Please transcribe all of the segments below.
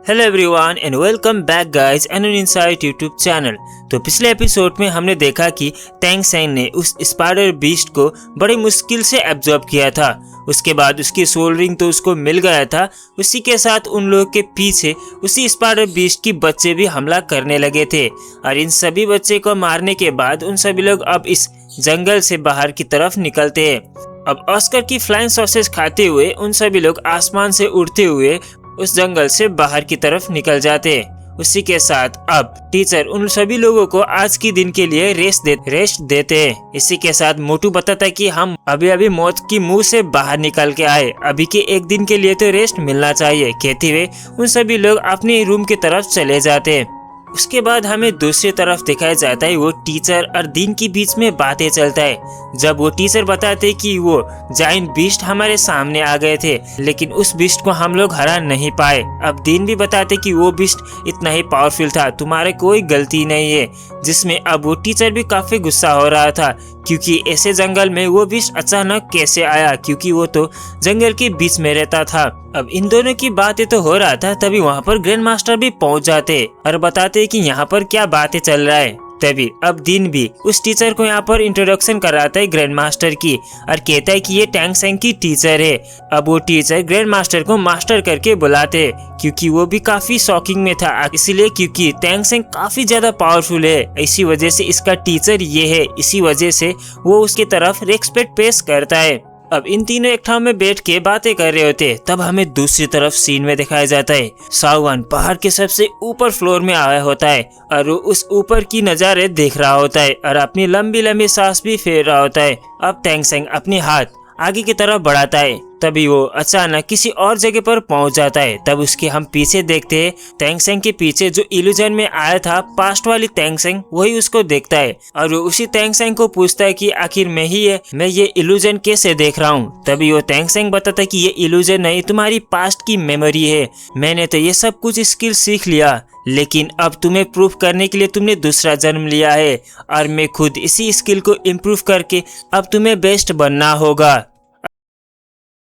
Hello everyone and welcome back guys an insight YouTube channel. तो पिछले episode में हमने देखा कि टैंग सेंग ने उस स्पाइडर बीस्ट को बड़ी मुश्किल से एब्जॉर्ब किया था। उसके बाद उसकी सोल रिंग तो उसको मिल गया था। उसी के साथ उन लोगों के पीछे उसी स्पाइडर बीस्ट की बच्चे भी हमला करने लगे थे और इन सभी बच्चे को मारने के बाद उन सभी लोग अब इस जंगल से बाहर की तरफ निकलते हैं। अब ऑस्कर की फ्लाइंग सॉसेज खाते हुए उन सभी लोग आसमान से उड़ते हुए उस जंगल से बाहर की तरफ निकल जाते। उसी के साथ अब टीचर उन सभी लोगों को आज की दिन के लिए रेस्ट देते। इसी के साथ मोटू बताता कि हम अभी मौत की मुंह से बाहर निकल के आए, अभी के एक दिन के लिए तो रेस्ट मिलना चाहिए। कहते हुए उन सभी लोग अपने रूम की तरफ चले जाते। उसके बाद हमें दूसरी तरफ दिखाया जाता है वो टीचर और दिन के बीच में बातें चलता है। जब वो टीचर बताते कि वो जायंट बीस्ट हमारे सामने आ गए थे लेकिन उस बीस्ट को हम लोग हरा नहीं पाए। अब दिन भी बताते कि वो बीस्ट इतना ही पावरफुल था, तुम्हारे कोई गलती नहीं है। जिसमें अब वो टीचर भी काफी गुस्सा हो रहा था क्योंकि ऐसे जंगल में वो बीस्ट अचानक कैसे आया, क्योंकि वो तो जंगल के बीच में रहता था। अब इन दोनों की बातें तो हो रहा था, तभी वहाँ पर ग्रैंड मास्टर भी पहुँच जाते और बताते कि यहाँ पर क्या बातें चल रहा है। तभी अब दिन भी उस टीचर को यहाँ पर इंट्रोडक्शन कराता है ग्रैंड मास्टर की और कहता है कि ये टैंग सेंग की टीचर है। अब वो टीचर ग्रैंड मास्टर को मास्टर करके बुलाते क्योंकि वो भी काफी शॉकिंग में था, इसलिए क्योंकि टैंग सेंग काफी ज्यादा पावरफुल है, इसी वजह से इसका टीचर ये है, इसी वजह से वो उसकी तरफ रेस्पेक्ट पेश करता है। अब इन तीनों एक ठाव में बैठ के बातें कर रहे होते, तब हमें दूसरी तरफ सीन में दिखाया जाता है शाओवान पहाड़ के सबसे ऊपर फ्लोर में आया होता है और वो उस ऊपर की नजारे देख रहा होता है और अपनी लंबी लंबी सांस भी फेर रहा होता है। अब टैंग सेंग अपनी हाथ आगे की तरफ बढ़ाता है, तभी वो अचानक किसी और जगह पर पहुंच जाता है। तब उसके हम पीछे देखते हैं टैंग सेंग के पीछे जो इल्यूजन में आया था पास्ट वाली टैंग सेंग, वही उसको देखता है और वो उसी टैंग सेंग को पूछता है कि आखिर मैं ये इल्यूजन कैसे देख रहा हूँ। तभी वो टैंग सेंग बताता है कि ये इल्यूजन नहीं, तुम्हारी पास्ट की मेमोरी है। मैंने तो ये सब कुछ स्किल सीख लिया लेकिन अब तुम्हें प्रूफ करने के लिए तुमने दूसरा जन्म लिया है और मैं खुद इसी स्किल को इम्प्रूव करके अब तुम्हें बेस्ट बनना होगा।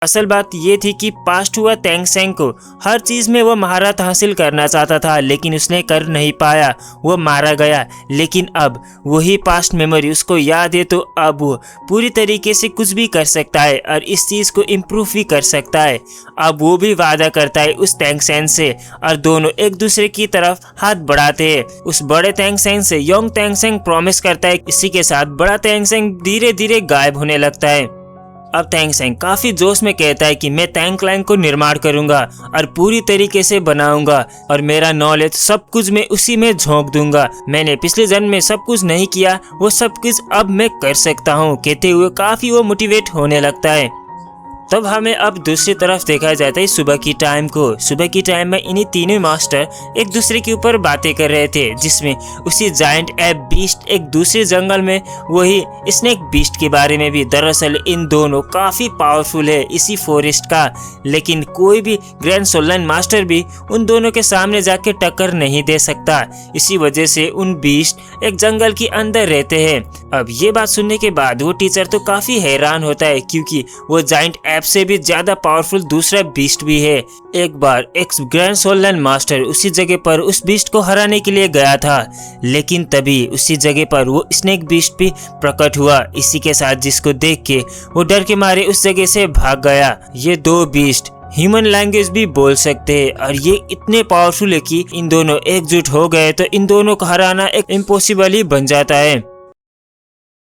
असल बात ये थी कि पास्ट हुआ टैंग सेंग को हर चीज में वो महारत हासिल करना चाहता था लेकिन उसने कर नहीं पाया, वो मारा गया। लेकिन अब वही पास्ट मेमोरी उसको याद है तो अब वो पूरी तरीके से कुछ भी कर सकता है और इस चीज को इम्प्रूव भी कर सकता है। अब वो भी वादा करता है उस टैंग सेंग से और दोनों एक दूसरे की तरफ हाथ बढ़ाते हैं। उस बड़े टैंग सेंग से यंग टैंग सेंग प्रॉमिस करता है, इसी के साथ बड़ा टैंग सेंग धीरे धीरे गायब होने लगता है। अब टैंग सेंग काफी जोश में कहता है कि मैं टैंग क्लैंग को निर्माण करूंगा और पूरी तरीके से बनाऊंगा और मेरा नॉलेज सब कुछ मैं उसी में झोंक दूंगा। मैंने पिछले जन्म में सब कुछ नहीं किया, वो सब कुछ अब मैं कर सकता हूँ। कहते हुए काफी वो मोटिवेट होने लगता है। तब हमें अब दूसरी तरफ देखा जाता है सुबह की टाइम को। सुबह की टाइम में इन्हीं तीनों मास्टर एक दूसरे के ऊपर बातें कर रहे थे, जिसमें उसी जायंट एप बीस्ट एक दूसरे जंगल में वही स्नेक बीस्ट के बारे में भी। दरअसल इन दोनों काफी पावरफुल है इसी फॉरेस्ट का, लेकिन कोई भी ग्रैंड सोलन मास्टर भी उन दोनों के सामने जाके टक्कर नहीं दे सकता। इसी वजह से उन बीस्ट एक जंगल के अंदर रहते हैं। अब ये बात सुनने के बाद वो टीचर तो काफी हैरान होता है क्योंकि वो जायंट ऐप से भी ज्यादा पावरफुल दूसरा बीस्ट भी है। एक बार एक ग्रैंड सोलन मास्टर उसी जगह पर उस बीस्ट को हराने के लिए गया था, लेकिन तभी उसी जगह पर वो स्नेक बीस्ट भी प्रकट हुआ। इसी के साथ जिसको देख के वो डर के मारे उस जगह से भाग गया। ये दो बीस्ट ह्यूमन लैंग्वेज भी बोल सकते हैं और ये इतने पावरफुल है कि इन दोनों एकजुट हो गए तो इन दोनों को हराना एक इम्पॉसिबल ही बन जाता है।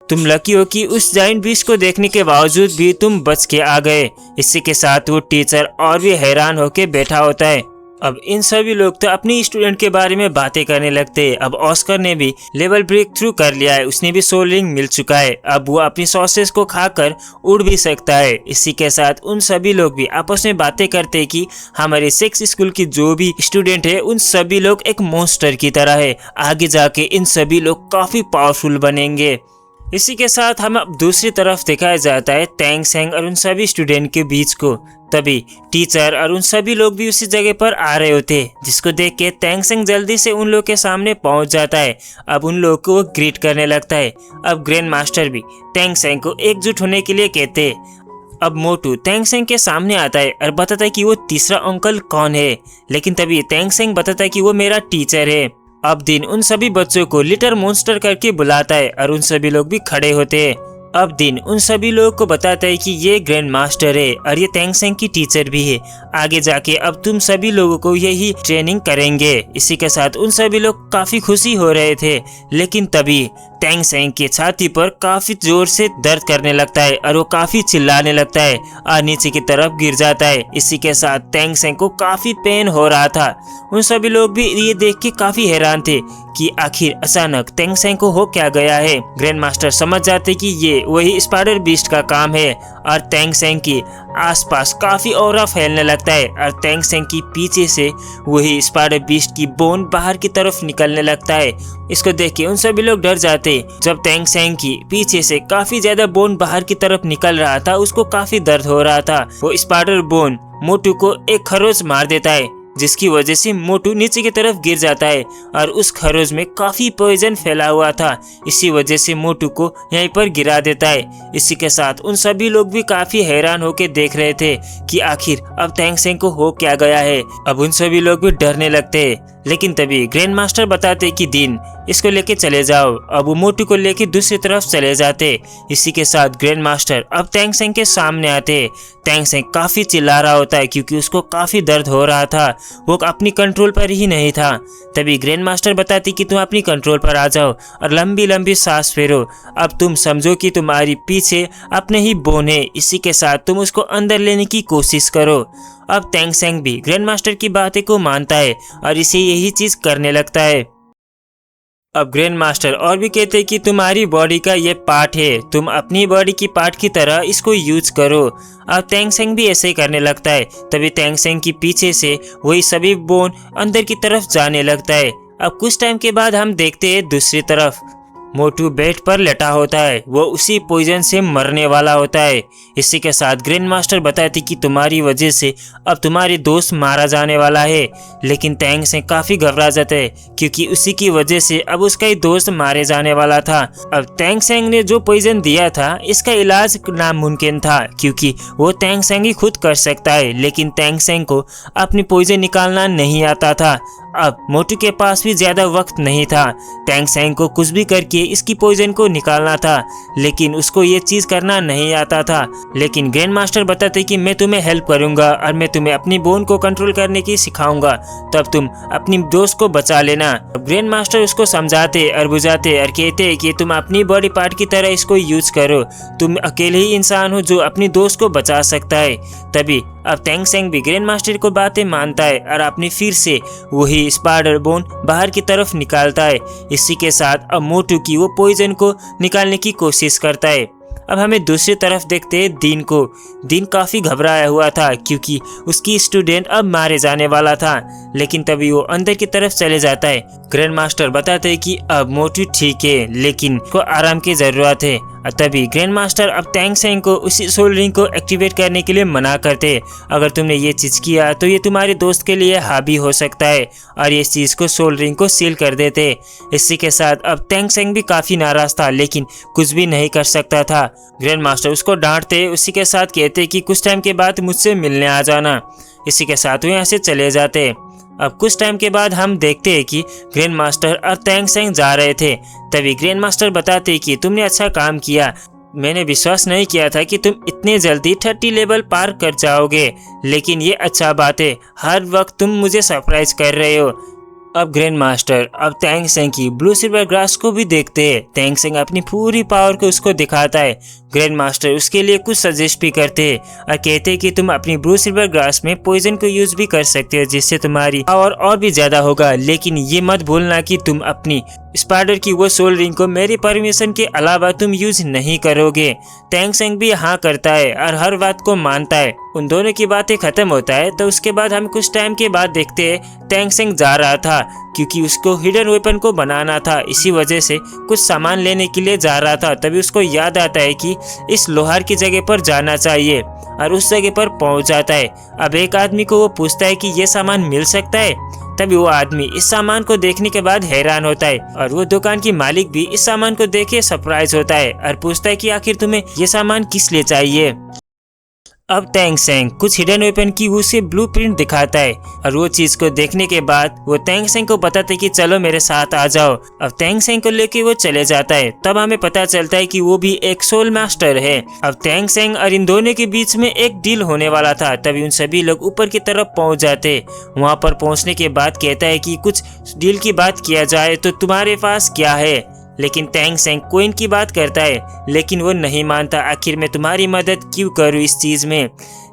तुम लकी हो कि उस जायंट बीस्ट को देखने के बावजूद भी तुम बच के आ गए। इसी के साथ वो टीचर और भी हैरान होके बैठा होता है। अब इन सभी लोग तो अपनी स्टूडेंट के बारे में बातें करने लगते हैं। अब ऑस्कर ने भी लेवल ब्रेक थ्रू कर लिया है, उसने भी सोल रिंग मिल चुका है, अब वो अपनी सॉसेस को खाकर उड़ भी सकता है। इसी के साथ उन सभी लोग भी आपस में बातें करते हैं कि हमारे सेक्स स्कूल की जो भी स्टूडेंट है उन सभी लोग एक मॉन्स्टर की तरह है, आगे जाके इन सभी लोग काफी पावरफुल बनेंगे। इसी के साथ हम अब दूसरी तरफ दिखाया जाता है टैंग सेंग और उन सभी स्टूडेंट के बीच को। तभी टीचर और उन सभी लोग भी उसी जगह पर आ रहे होते, जिसको देख के टैंग सेंग जल्दी से उन लोग के सामने पहुंच जाता है। अब उन लोग को वो ग्रीट करने लगता है। अब ग्रैंड मास्टर भी टैंग सेंग को एकजुट होने के लिए कहते हैं। अब मोटू तेंगसेंग के सामने आता है और बताता है कि वो तीसरा अंकल कौन है, लेकिन तभी तेंगसेंग बताता है कि वो मेरा टीचर है। अब दिन उन सभी बच्चों को लिटिल मॉन्स्टर करके बुलाता है और उन सभी लोग भी खड़े होते हैं। अब दिन उन सभी लोगों को बताता है कि ये ग्रैंड मास्टर है और ये तेंगसेंग की टीचर भी है। आगे जाके अब तुम सभी लोगों को यही ट्रेनिंग करेंगे। इसी के साथ उन सभी लोग काफी खुशी हो रहे थे, लेकिन तभी तेंगसेंग की छाती पर काफी जोर से दर्द करने लगता है और वो काफी चिल्लाने लगता है और नीचे की तरफ गिर जाता है। इसी के साथ तेंगसेंग को काफी पेन हो रहा था। उन सभी लोग भी ये देख के काफी हैरान थे कि आखिर अचानक तेंगसेंग को हो क्या गया है। ग्रैंड मास्टर समझ जाते कि ये वही स्पाइडर बीस्ट का काम है और तेंगसेंग की आसपास काफी ऑरा फैलने लगता है और तेंगसेंग की पीछे से वही स्पाइडर बीस्ट की बोन बाहर की तरफ निकलने लगता है। इसको देख के उन सभी लोग डर जाते। जब तेंगसेंग की पीछे से काफी ज्यादा बोन बाहर की तरफ निकल रहा था, उसको काफी दर्द हो रहा था। वो स्पाइडर बोन मोटू को एक खरोच मार देता है, जिसकी वजह से मोटू नीचे की तरफ गिर जाता है और उस खरोच में काफी पॉइजन फैला हुआ था। इसी वजह से मोटू को यहीं पर गिरा देता है। इसी के साथ उन सभी लोग भी काफी हैरान होकर देख रहे थे कि आखिर अब तेंगसेंग को हो क्या गया है। अब उन सभी लोग भी डरने लगते हैं, लेकिन तभी ग्रैंड मास्टर बताते कि दिन इसको लेके चले जाओ। अब वो मोटू को लेके दूसरी तरफ चले जाते। इसी के साथ ग्रैंड मास्टर अब तेंगसेंग के सामने आते। तेंगसेंग काफी चिल्ला रहा होता है क्योंकि उसको काफी दर्द हो रहा था, वो अपनी कंट्रोल पर ही नहीं था। तभी ग्रैंड मास्टर बताती कि तुम अपनी कंट्रोल पर आ जाओ और लंबी लंबी सांस फेरो। अब तुम समझो कि तुम्हारी पीछे अपने ही बोन है। इसी के साथ तुम उसको अंदर लेने की कोशिश करो। अब तेंगसेंग भी ग्रैंड मास्टर की बातें को मानता है और इसे यही चीज करने लगता है। अब ग्रैंड मास्टर और भी कहते हैं कि तुम्हारी बॉडी का ये पार्ट है, तुम अपनी बॉडी की पार्ट की तरह इसको यूज करो। अब तेंगसेंग भी ऐसे ही करने लगता है। तभी तेंगसेंग की पीछे से वही सभी बोन अंदर की तरफ जाने लगता है। अब कुछ टाइम के बाद हम देखते हैं दूसरी तरफ मोटू बेड पर लेटा होता है, वो उसी पॉइजन से मरने वाला होता है। इसी के साथ ग्रैंड मास्टर बताती कि तुम्हारी वजह से अब तुम्हारे दोस्त मारा जाने वाला है, लेकिन तेंगसेंग काफी घबरा जाता है क्योंकि उसी की वजह से अब उसका ही दोस्त मारे जाने वाला था। अब तेंगसेंग ने जो पॉइजन दिया था इसका इलाज नामुमकिन था क्योंकि वो तेंगसेंग ही खुद कर सकता है, लेकिन तेंगसेंग को अपनी पॉइजन निकालना नहीं आता था। अब मोटू के पास भी ज्यादा वक्त नहीं था। तेंगसेंग को कुछ भी करके इसकी पॉइजन को निकालना था, लेकिन उसको ये चीज करना नहीं आता था। लेकिन ग्रैंड मास्टर बताते कि मैं तुम्हें हेल्प करूंगा और मैं तुम्हें अपनी बोन को कंट्रोल करने की सिखाऊंगा, तब तुम अपनी दोस्त को बचा लेना। अब ग्रैंड मास्टर उसको समझाते और बुझाते और कहते कि तुम अपनी बॉडी पार्ट की तरह इसको यूज करो, तुम अकेले ही इंसान हो जो अपनी दोस्त को बचा सकता है। तभी अब तेंगसेंग भी ग्रैंड मास्टर को बातें मानता है और अपनी फिर से वही स्पाइडर बोन बाहर की तरफ निकालता है। इसी के साथ अब मोटू की वो पॉइजन को निकालने की कोशिश करता है। अब हमें दूसरी तरफ देखते हैं दिन को। दिन काफी घबराया हुआ था क्योंकि उसकी स्टूडेंट अब मारे जाने वाला था, लेकिन तभी वो अंदर की तरफ चले जाता है। ग्रैंड मास्टर बताते हैं कि अब मोटू ठीक है, लेकिन को आराम की जरूरत है। तभी ग्रैंड मास्टर अब तेंगसेंग को उसी सोल रिंग को एक्टिवेट करने के लिए मना करते। अगर तुमने ये चीज किया तो ये तुम्हारे दोस्त के लिए हावी हो सकता है, और ये चीज को सोल रिंग को सील कर देते। इसी के साथ अब तेंगसेंग भी काफी नाराज था, लेकिन कुछ भी नहीं कर सकता था। ग्रैंड मास्टर उसको डांटते, उसी के साथ कहते कि कुछ टाइम के बाद मुझसे मिलने आ जाना। इसी के साथ वो यहाँ से चले जाते। अब कुछ टाइम के बाद हम देखते हैं कि ग्रैंड मास्टर और तेंगसेंग जा रहे थे। तभी ग्रैंड मास्टर बताते कि तुमने अच्छा काम किया, मैंने विश्वास नहीं किया था कि तुम इतने जल्दी 30 लेवल पार कर जाओगे, लेकिन ये अच्छा बात है, हर वक्त तुम मुझे सरप्राइज कर रहे हो। अब ग्रैंड मास्टर अब तेंगसेंग की ब्लू सिल्वर ग्रास को भी देखते हैं। तेंगसेंग अपनी पूरी पावर को उसको दिखाता है। ग्रैंड मास्टर उसके लिए कुछ सजेस्ट भी करते हैं और कहते हैं कि तुम अपनी ब्लू सिल्वर ग्रास में पॉइजन को यूज भी कर सकते हो, जिससे तुम्हारी पावर और भी ज्यादा होगा। लेकिन ये मत भूलना कि तुम अपनी स्पाइडर की वो सोल रिंग को मेरी परमिशन के अलावा तुम यूज नहीं करोगे। तेंगसेंग भी हाँ करता है और हर बात को मानता है। उन दोनों की बातें खत्म होता है तो उसके बाद हम कुछ टाइम के बाद देखते हैं तेंगसेंग जा रहा था क्योंकि उसको हिडन वेपन को बनाना था। इसी वजह से कुछ सामान लेने के लिए जा रहा था। तभी उसको याद आता है कि इस लोहार की जगह पर जाना चाहिए और उस जगह पर पहुंच जाता है। अब एक आदमी को वो पूछता है कि ये सामान मिल सकता है। तभी वो आदमी इस सामान को देखने के बाद हैरान होता है और वो दुकान की मालिक भी इस सामान को देख के सरप्राइज होता है और पूछता है कि आखिर तुम्हें ये सामान किस लिए चाहिए। अब टैंग सेंग कुछ हिडन वेपन की उसे ब्लूप्रिंट दिखाता है और वो चीज को देखने के बाद वो टैंग सेंग को बताता है कि चलो मेरे साथ आ जाओ। अब टैंग सेंग को लेके वो चले जाता है। तब हमें पता चलता है कि वो भी एक सोल मास्टर है। अब टैंग सेंग और इन दोनों के बीच में एक डील होने वाला था। तभी उन सभी लोग ऊपर की तरफ पहुंच जाते। वहां पर पहुंचने के बाद कहता है कि कुछ डील की बात किया जाए तो तुम्हारे पास क्या है। लेकिन टैंग सेंग कोइन की बात करता है, लेकिन वो नहीं मानता। आखिर मैं तुम्हारी मदद क्यों करूं इस चीज में।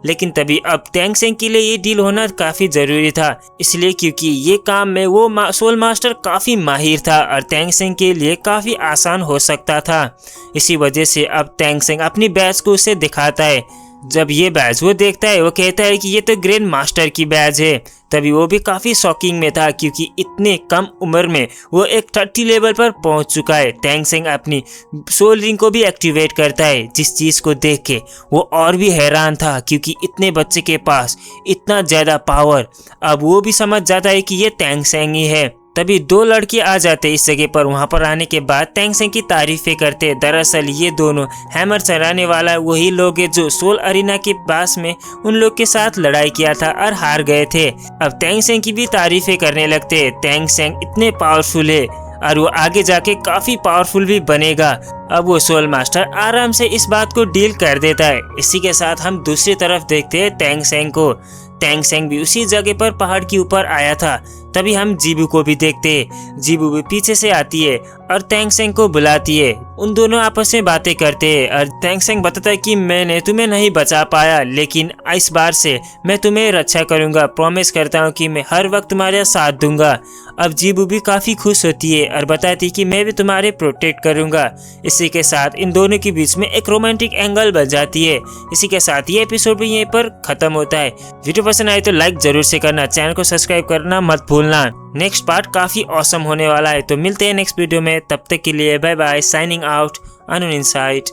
लेकिन तभी अब टैंग सेंग के लिए ये डील होना काफी जरूरी था, इसलिए क्योंकि ये काम में वो सोल मास्टर काफी माहिर था और टैंग सेंग के लिए काफी आसान हो सकता था। इसी वजह से अब टैंग सेंग अपनी बैज को उसे दिखाता है। जब ये बैज वो देखता है, वो कहता है कि ये तो ग्रैंड मास्टर की बैज है। तभी वो भी काफी शॉकिंग में था क्योंकि इतने कम उम्र में वो एक 30 लेवल पर पहुंच चुका है। टैंग सेंग अपनी सोल रिंग को भी एक्टिवेट करता है, जिस चीज को देख के वो और भी हैरान था क्योंकि इतने बच्चे के पास इतना ज्यादा पावर। अब वो भी समझ जाता है कि ये टैंग सेंग ही है। तभी दो लड़के आ जाते इस जगह पर। वहां पर आने के बाद टैंग सेंग की तारीफें करते। दरअसल ये दोनों हैमर चलाने वाला वही लोग हैं जो सोल अरीना के पास में उन लोग के साथ लड़ाई किया था और हार गए थे। अब टैंग सेंग की भी तारीफें करने लगते। टैंग सेंग इतने पावरफुल है और वो आगे जाके काफी पावरफुल भी बनेगा। अब वो सोल मास्टर आराम से इस बात को डील कर देता है। इसी के साथ हम दूसरी तरफ देखते हैं टैंग सेंग को। टैंग सेंग भी उसी जगह पर पहाड़ के ऊपर आया था। तभी हम जीबू को भी देखते हैं। जीबू भी पीछे से आती है और टैंग सेंग को बुलाती है। उन दोनों आपस में बातें करते हैं और टैंग सेंग बताता है कि मैंने तुम्हें नहीं बचा पाया, लेकिन इस बार से मैं तुम्हें रक्षा करूंगा। प्रॉमिस करता हूँ कि मैं हर वक्त तुम्हारे साथ दूंगा। अब जीबू भी काफी खुश होती है और बताती है कि मैं भी तुम्हारे प्रोटेक्ट करूंगा। इसी के साथ इन दोनों के बीच में एक रोमांटिक एंगल बन जाती है। इसी के साथ ये एपिसोड भी यहीं पर खत्म होता है। वीडियो पसंद आए तो लाइक जरूर से करना, चैनल को सब्सक्राइब करना मत भूलना। नेक्स्ट पार्ट काफी ऑसम होने वाला है। तो मिलते हैं नेक्स्ट वीडियो में, तब तक के लिए bye bye. Signing out, unknown insight.